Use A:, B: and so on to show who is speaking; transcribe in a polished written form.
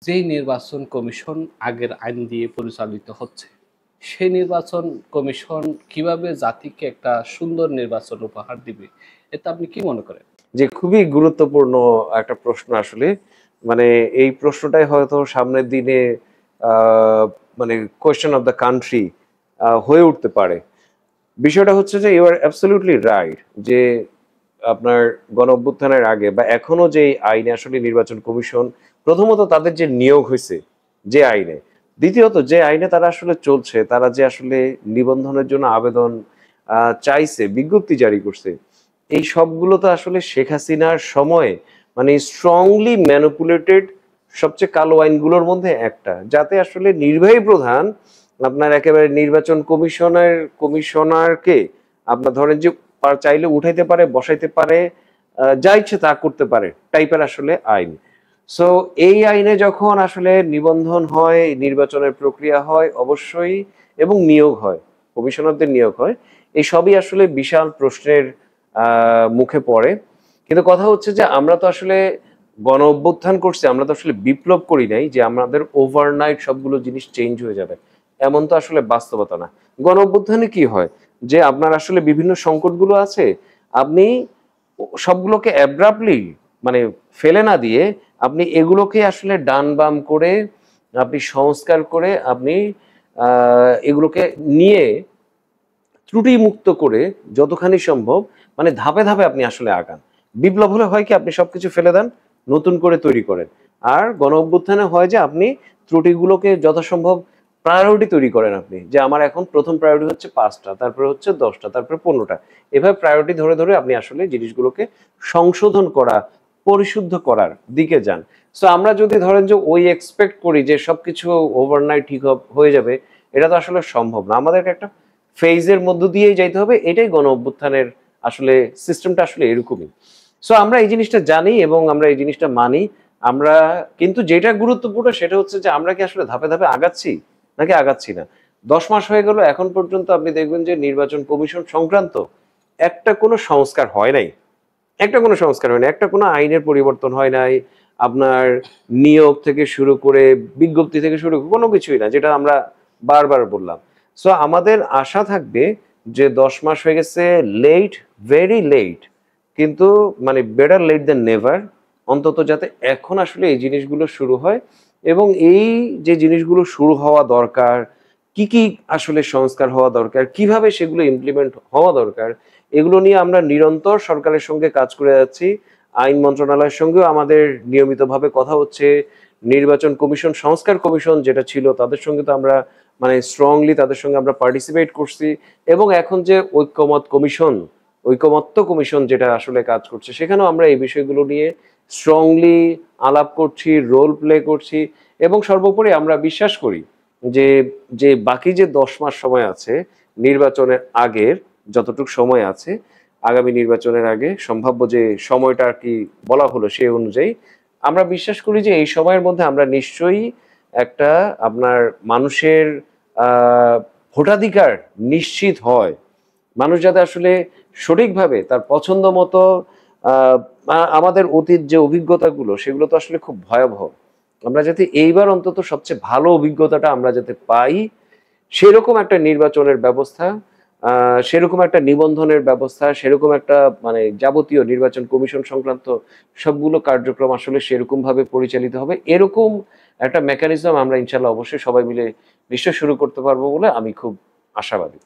A: যেই নির্বাচন কমিশন আগের আইন দিয়ে পরিচালিত হচ্ছে, সেই নির্বাচন কমিশন কিভাবে জাতিকে একটা সুন্দর নির্বাচন উপহার দিবে, এতে আপনি কি মনে করেন?
B: যে খুবই গুরুত্বপূর্ণ একটা প্রশ্ন আসলে। মানে এই প্রশ্নটাই হয়তো সামনের দিনে আহ, মানে কোয়েশ্চেন অফ দ্য কান্ট্রি হয়ে উঠতে পারে। বিষয়টা হচ্ছে যে ইউ আর অ্যাবসলিউটলি রাইট যে আপনার গণ অভ্যুত্থানের আগে বা এখনো যে আইনে আসলে নির্বাচন কমিশন প্রথমত তাদের যে নিয়োগ হয়েছে যে আইনে, দ্বিতীয়ত যে আইনে তারা আসলে চলছে, তারা যে আসলে নিবন্ধনের জন্য আবেদন চাইছে, বিজ্ঞপ্তি জারি করছে, এই সবগুলো তো আসলে শেখ হাসিনার সময়ে মানে স্ট্রংলি ম্যানিপুলেটেড সবচেয়ে কালো আইনগুলোর মধ্যে একটা, যাতে আসলে নির্বাহী প্রধান আপনার একেবারে নির্বাচন কমিশনারকে আপনার ধরেন যে চাইলে উঠাইতে পারে, বসাইতে পারে, যা ইচ্ছে তা করতে পারে টাইপের আসলে আইন। সো এই আইনে যখন আসলে নিবন্ধন হয়, নির্বাচনের প্রক্রিয়া হয় অবশ্যই, এবং নিয়োগ হয়, কমিশনারদের নিয়োগ হয়, এই সবই আসলে বিশাল প্রশ্নের মুখে পড়ে। কিন্তু কথা হচ্ছে যে আমরা তো আসলে গণ অভ্যুত্থান করছি, আমরা তো আসলে বিপ্লব করি নাই যে আমাদের ওভারনাইট সবগুলো জিনিস চেঞ্জ হয়ে যাবে, এমন তো আসলে বাস্তবতা না। গণ অভ্যুত্থানে কি হয় যে আপনার আসলে বিভিন্ন সংকটগুলো আছে, আপনি সবগুলোকে অ্যাব্রাপ্টলি মানে ফেলে না দিয়ে আপনি এগুলোকে আসলে ডান বাম করে, আপনি সংস্কার করে, আপনি এগুলোকে নিয়ে ত্রুটি মুক্ত করে যতখানি সম্ভব মানে ধাপে ধাপে আপনি আসলে আগান। বিপ্লব হলে হয় কি আপনি সবকিছু ফেলে দেন, নতুন করে তৈরি করেন। আর গণ অভ্যুত্থানে হয় যে আপনি ত্রুটিগুলোকে যথাসম্ভব প্রায়োরিটি তৈরি করেন। আপনি যে আমার এখন প্রথম প্রায়োরিটি হচ্ছে 5টা, তারপরে হচ্ছে 10টা, তারপরে 15টা, এভাবে প্রায়োরিটি ধরে ধরে আপনি আসলে জিনিসগুলোকে সংশোধন করা, পরিশুদ্ধ করার দিকে যান। সো আমরা যদি ধরেন যে ওই এক্সপেক্ট করি যে সবকিছু ওভারনাইট ঠিক হয়ে যাবে, এটা তো আসলে সম্ভব না। আমাদেরকে একটা ফেজের মধ্য দিয়েই যাইতে হবে, এটাই গণ অভ্যুত্থানের আসলে সিস্টেমটা আসলে এরকমই। সো আমরা এই জিনিসটা জানি এবং আমরা এই জিনিসটা মানি। আমরা কিন্তু যেটা গুরুত্বপূর্ণ সেটা হচ্ছে যে আমরা কি আসলে ধাপে ধাপে আগাচ্ছি নাকি আগাচ্ছি না। 10 মাস হয়ে গেল, এখন পর্যন্ত আপনি দেখবেন যে নির্বাচন কমিশন সংক্রান্ত একটা কোনো সংস্কার হয় নাই, একটা কোনো সংস্কার হয় না, একটা কোনো আইনের পরিবর্তন হয় নাই, আপনার নিয়োগ থেকে শুরু করে বিজ্ঞপ্তি থেকে শুরু করে কোনো কিছুই না, যেটা আমরা বারবার বললাম। সো আমাদের আশা থাকবে যে 10 মাস হয়ে গেছে, লেট, ভেরি লেট, কিন্তু মানে বেটার লেট দেন নেভার। অন্তত যাতে এখন আসলে এই জিনিসগুলো শুরু হয়, এবং এই যে জিনিসগুলো শুরু হওয়া দরকার, কি কি আসলে সংস্কার হওয়া দরকার, কিভাবে সেগুলো ইমপ্লিমেন্ট হওয়া দরকার, এগুলো নিয়ে আমরা নিরন্তর সরকারের সঙ্গে কাজ করে যাচ্ছি। আইন মন্ত্রণালয়ের সঙ্গেও আমাদের নিয়মিতভাবে কথা হচ্ছে। নির্বাচন কমিশন, সংস্কার কমিশন যেটা ছিল, তাদের সঙ্গে তো আমরা মানে স্ট্রংলি তাদের সঙ্গে আমরা পার্টিসিপেট করছি। এবং এখন যে ঐকমত্য কমিশন যেটা আসলে কাজ করছে, সেখানেও আমরা এই বিষয়গুলো নিয়ে স্ট্রংলি আলাপ করছি, রোল প্লে করছি। এবং সর্বোপরি আমরা বিশ্বাস করি যে যে বাকি যে 10 মাস সময় আছে নির্বাচনের আগের, যতটুকু সময় আছে আগামী নির্বাচনের আগে সম্ভাব্য যে সময়টা আর কি বলা হলো সেই অনুযায়ী, আমরা বিশ্বাস করি যে এই সময়ের মধ্যে আমরা নিশ্চয়ই একটা আপনার মানুষের ভোটাধিকার নিশ্চিত হয়। মানুষ যাতে আসলে সঠিকভাবে তার পছন্দ মতো আমাদের অতীত যে অভিজ্ঞতাগুলো সেগুলো তো আসলে খুব ভয়াবহ, আমরা যাতে এইবার অন্তত সবচেয়ে ভালো অভিজ্ঞতাটা আমরা যাতে পাই, সেরকম একটা নির্বাচনের ব্যবস্থা, সেরকম একটা নিবন্ধনের ব্যবস্থা, সেরকম একটা মানে যাবতীয় নির্বাচন কমিশন সংক্রান্ত সবগুলো কার্যক্রম আসলে সেরকম ভাবে পরিচালিত হবে, এরকম একটা মেকানিজম আমরা ইনশাল্লাহ অবশ্যই সবাই মিলে নিশ্চয় শুরু করতে পারবো বলে আমি খুব আশাবাদী।